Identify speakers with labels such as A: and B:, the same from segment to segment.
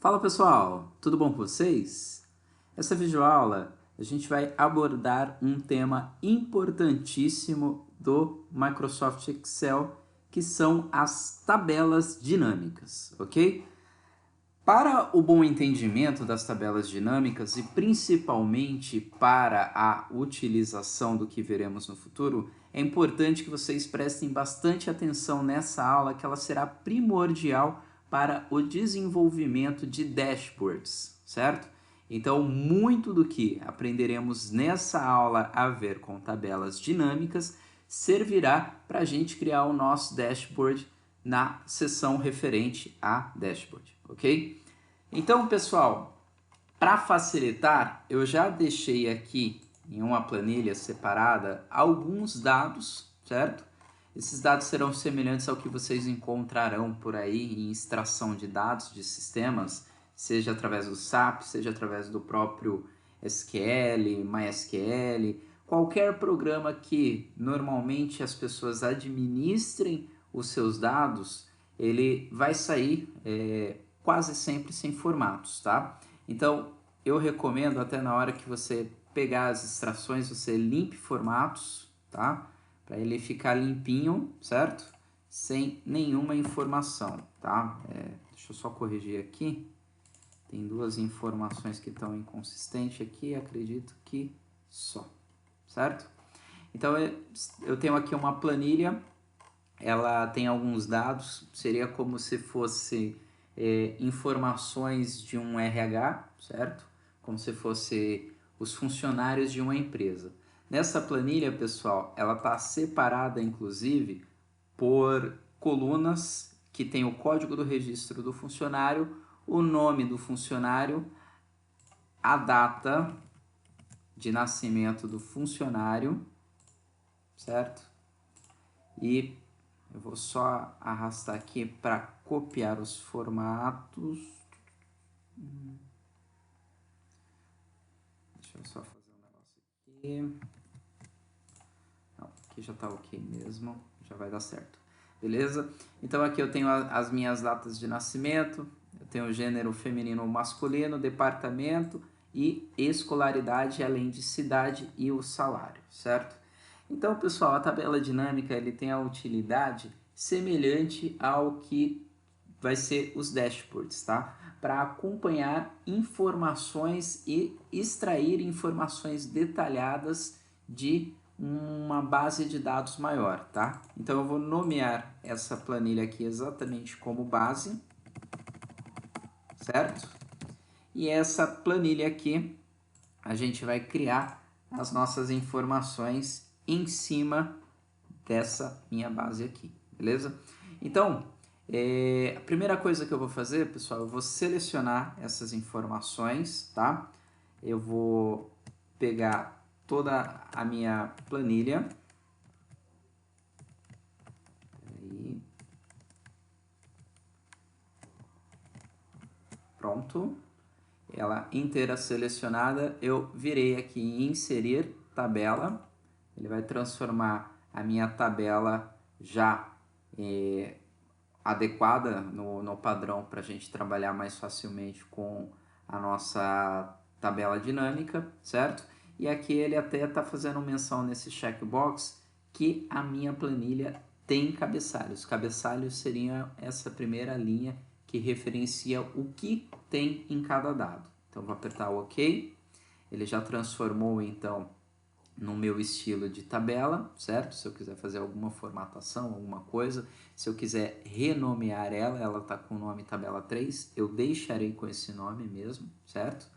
A: Fala pessoal, tudo bom com vocês? Essa videoaula a gente vai abordar um tema importantíssimo do Microsoft Excel, que são as tabelas dinâmicas, ok? Para o bom entendimento das tabelas dinâmicas e principalmente para a utilização do que veremos no futuro, é importante que vocês prestem bastante atenção nessa aula, que ela será primordial para o desenvolvimento de dashboards, certo? Então, muito do que aprenderemos nessa aula a ver com tabelas dinâmicas servirá para a gente criar o nosso dashboard na seção referente a dashboard, ok? Então, pessoal, para facilitar, eu já deixei aqui em uma planilha separada alguns dados, certo? Esses dados serão semelhantes ao que vocês encontrarão por aí em extração de dados de sistemas, seja através do SAP, seja através do próprio SQL, MySQL, qualquer programa que normalmente as pessoas administrem os seus dados, ele vai sair quase sempre sem formatos, tá? Então, eu recomendo até na hora que você pegar as extrações, você limpe formatos, tá? Para ele ficar limpinho, certo? Sem nenhuma informação, tá? Deixa eu só corrigir aqui. Tem duas informações que estão inconsistentes aqui, acredito que só, certo? Então, eu tenho aqui uma planilha, ela tem alguns dados, seria como se fosse informações de um RH, certo? Como se fosse os funcionários de uma empresa. Nessa planilha, pessoal, ela está separada, inclusive, por colunas que tem o código do registro do funcionário, o nome do funcionário, a data de nascimento do funcionário, certo? E eu vou só arrastar aqui para copiar os formatos. Deixa eu só fazer um negócio aqui. Não, aqui já está ok mesmo, já vai dar certo. Beleza? Então aqui eu tenho as minhas datas de nascimento, eu tenho o gênero feminino ou masculino, departamento e escolaridade, além de cidade e o salário, certo? Então, pessoal, a tabela dinâmica ele tem a utilidade semelhante ao que vai ser os dashboards, tá? Para acompanhar informações e extrair informações detalhadas de uma base de dados maior, tá? Então eu vou nomear essa planilha aqui exatamente como base, certo? E essa planilha aqui a gente vai criar as nossas informações em cima dessa minha base aqui, beleza? Então, a primeira coisa que eu vou fazer, pessoal, eu vou selecionar essas informações, tá? Eu vou pegar toda a minha planilha. Aí. Pronto. Ela inteira selecionada, eu virei aqui em inserir tabela. Ele vai transformar a minha tabela já adequada no padrão para a gente trabalhar mais facilmente com a nossa tabela dinâmica, certo? E aqui ele até está fazendo menção nesse checkbox que a minha planilha tem cabeçalhos. Cabeçalhos seria essa primeira linha que referencia o que tem em cada dado. Então vou apertar o OK. Ele já transformou então no meu estilo de tabela, certo? Se eu quiser fazer alguma formatação, alguma coisa, se eu quiser renomear ela, ela está com o nome tabela 3, eu deixarei com esse nome mesmo, certo?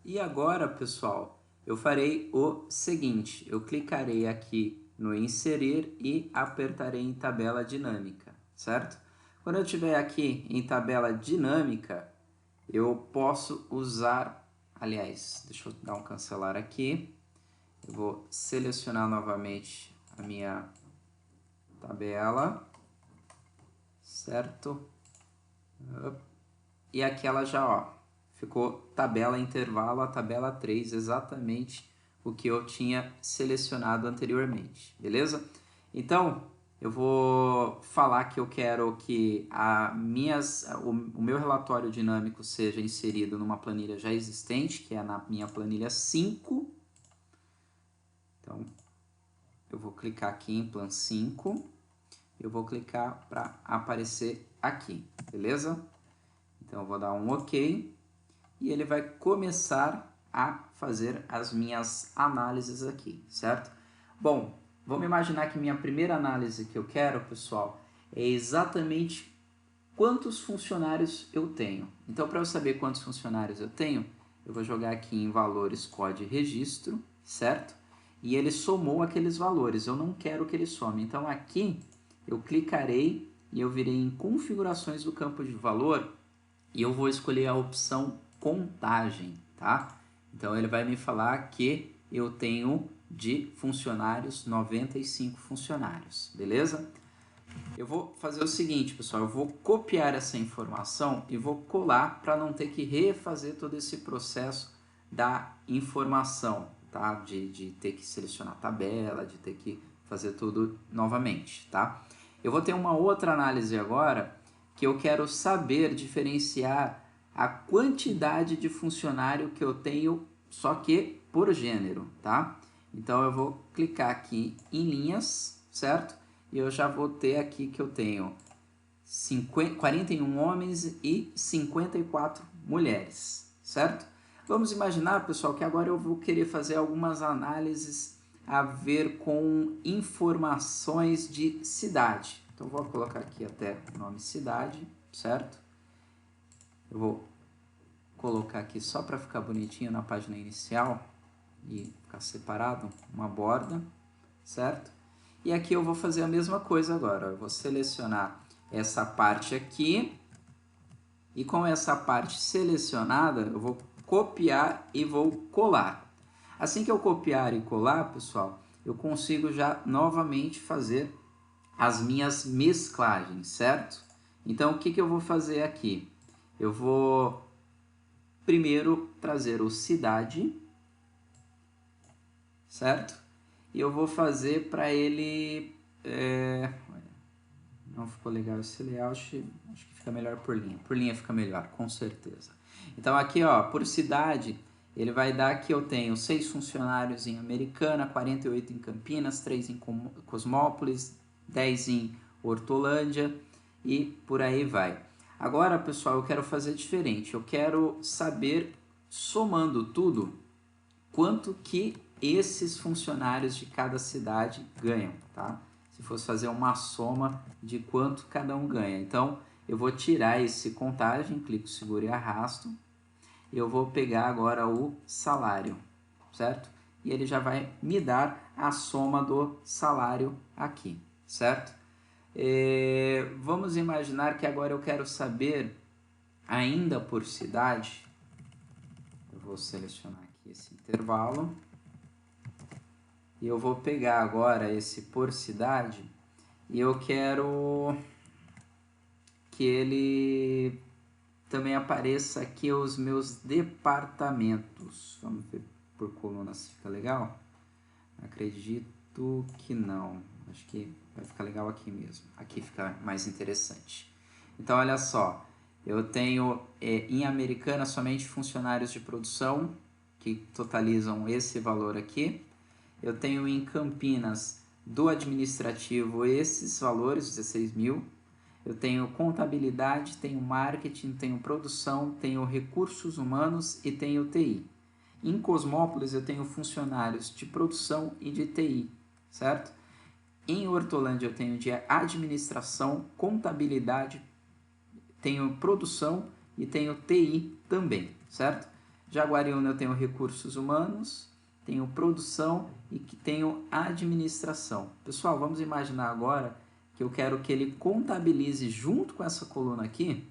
A: E agora, pessoal, eu farei o seguinte, eu clicarei aqui no inserir e apertarei em tabela dinâmica, certo? Quando eu estiver aqui em tabela dinâmica, eu posso usar, aliás, deixa eu dar um cancelar aqui, eu vou selecionar novamente a minha tabela, certo? E aqui ela já, ó, ficou tabela intervalo, a tabela 3, exatamente o que eu tinha selecionado anteriormente, beleza? Então, eu vou falar que eu quero que o meu relatório dinâmico seja inserido numa planilha já existente, que é na minha planilha 5. Então, eu vou clicar aqui em Plan 5. Eu vou clicar para aparecer aqui, beleza? Então, eu vou dar um OK e ele vai começar a fazer as minhas análises aqui, certo? Bom, vamos imaginar que minha primeira análise que eu quero, pessoal, é exatamente quantos funcionários eu tenho. Então, para eu saber quantos funcionários eu tenho, eu vou jogar aqui em valores código registro, certo? E ele somou aqueles valores, eu não quero que ele some. Então, aqui eu clicarei e eu virei em configurações do campo de valor e eu vou escolher a opção contagem, tá? Então, ele vai me falar que eu tenho de funcionários 95 funcionários, beleza? Eu vou fazer o seguinte, pessoal, eu vou copiar essa informação e vou colar para não ter que refazer todo esse processo da informação, tá? De ter que selecionar a tabela, de ter que fazer tudo novamente, tá? Eu vou ter uma outra análise agora que eu quero saber diferenciar a quantidade de funcionário que eu tenho, só que por gênero, tá? Então eu vou clicar aqui em linhas, certo? E eu já vou ter aqui que eu tenho 41 homens e 54 mulheres, certo? Vamos imaginar, pessoal, que agora eu vou querer fazer algumas análises a ver com informações de cidade. Então, vou colocar aqui até o nome cidade, certo? Eu vou colocar aqui só para ficar bonitinho na página inicial e ficar separado, uma borda, certo? E aqui eu vou fazer a mesma coisa agora. Eu vou selecionar essa parte aqui e com essa parte selecionada eu vou copiar e vou colar. Assim que eu copiar e colar, pessoal, eu consigo já novamente fazer as minhas mesclagens, certo? Então, o que eu vou fazer aqui? Eu vou primeiro trazer o cidade, certo? E eu vou fazer para ele... Não ficou legal esse layout, acho que fica melhor por linha. Por linha fica melhor, com certeza. Então aqui, ó, por cidade, ele vai dar que eu tenho 6 funcionários em Americana, 48 em Campinas, 3 em Cosmópolis, 10 em Hortolândia e por aí vai. Agora, pessoal, eu quero fazer diferente. Eu quero saber, somando tudo, quanto que esses funcionários de cada cidade ganham, tá? Se fosse fazer uma soma de quanto cada um ganha. Então, eu vou tirar esse contagem, clico, seguro e arrasto. Eu vou pegar agora o salário, certo? E ele já vai me dar a soma do salário aqui, certo? Vamos imaginar que agora eu quero saber, ainda por cidade, eu vou selecionar aqui esse intervalo. E eu vou pegar agora esse por cidade e eu quero que ele também apareça aqui os meus departamentos. Vamos ver por coluna se fica legal. Acredito que não. Acho que vai ficar legal aqui mesmo. Aqui fica mais interessante. Então, olha só. Eu tenho em Americana somente funcionários de produção que totalizam esse valor aqui. Eu tenho em Campinas do administrativo esses valores, 16 mil. Eu tenho contabilidade, tenho marketing, tenho produção, tenho recursos humanos e tenho TI. Em Cosmópolis eu tenho funcionários de produção e de TI, certo? Em Hortolândia eu tenho de administração, contabilidade, tenho produção e tenho TI também, certo? Jaguariúna eu tenho recursos humanos, tenho produção e que tenho administração. Pessoal, vamos imaginar agora que eu quero que ele contabilize junto com essa coluna aqui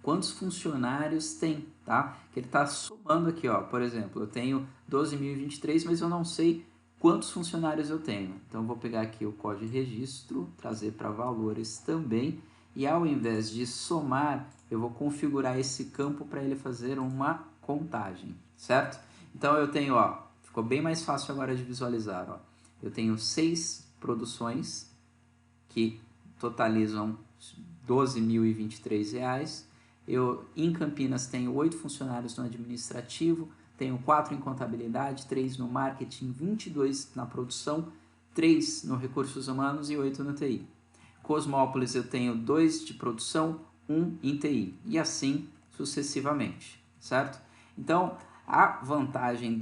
A: quantos funcionários tem, tá? Que ele está somando aqui, ó. Por exemplo, eu tenho 12.023, mas eu não sei quantos funcionários eu tenho. Então, eu vou pegar aqui o código de registro, trazer para valores também, e ao invés de somar, eu vou configurar esse campo para ele fazer uma contagem, certo? Então, eu tenho, ó, ficou bem mais fácil agora de visualizar, ó. Eu tenho 6 produções que totalizam R$ 12.023. Eu, em Campinas, tenho 8 funcionários no administrativo, tenho 4 em contabilidade, 3 no marketing, 22 na produção, 3 no recursos humanos e 8 no TI. Cosmópolis eu tenho 2 de produção, 1 em TI e assim sucessivamente, certo? Então, a vantagem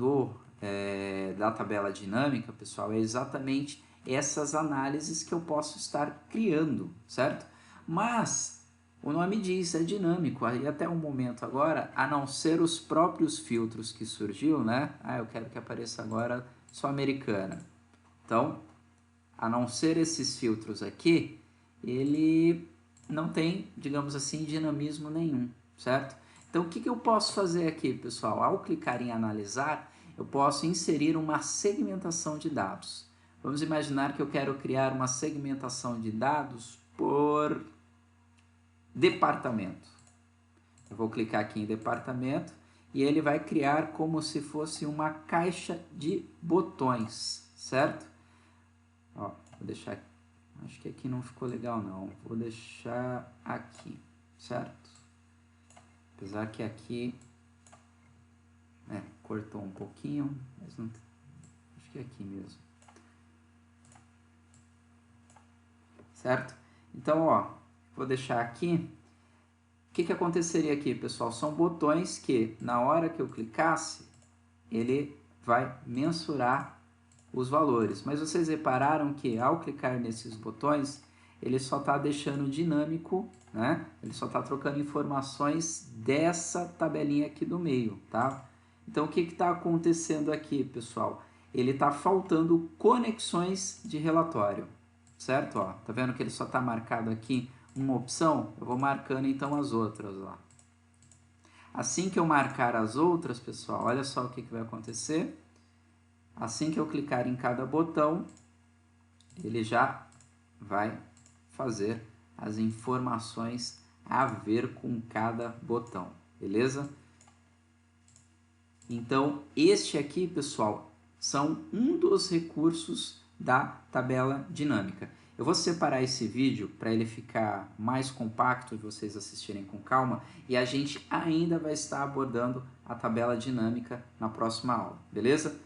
A: da tabela dinâmica, pessoal, é exatamente essas análises que eu posso estar criando, certo? Mas o nome diz, é dinâmico, e até o momento agora, a não ser os próprios filtros que surgiu, né? Eu quero que apareça agora só Americana. Então, a não ser esses filtros aqui, ele não tem, digamos assim, dinamismo nenhum, certo? Então, o que eu posso fazer aqui, pessoal? Ao clicar em analisar, eu posso inserir uma segmentação de dados. Vamos imaginar que eu quero criar uma segmentação de dados por departamento. Eu vou clicar aqui em departamento e ele vai criar como se fosse uma caixa de botões, certo? Ó, vou deixar, acho que aqui não ficou legal não, vou deixar aqui, certo? Apesar que aqui, cortou um pouquinho, mas não, acho que é aqui mesmo. Certo? Então, ó, vou deixar aqui. O que aconteceria aqui, pessoal? São botões que, na hora que eu clicasse, ele vai mensurar os valores. Mas vocês repararam que, ao clicar nesses botões, ele só está deixando dinâmico, né? Ele só está trocando informações dessa tabelinha aqui do meio, tá? Então, o que está acontecendo aqui, pessoal? Ele está faltando conexões de relatório, certo? Ó, tá vendo que ele só está marcado aqui uma opção? Eu vou marcando então as outras, ó. Assim que eu marcar as outras, pessoal, olha só o que vai acontecer. Assim que eu clicar em cada botão, ele já vai fazer as informações a ver com cada botão, beleza? Então, este aqui, pessoal, são um dos recursos da tabela dinâmica. Eu vou separar esse vídeo para ele ficar mais compacto e vocês assistirem com calma, e a gente ainda vai estar abordando a tabela dinâmica na próxima aula, beleza?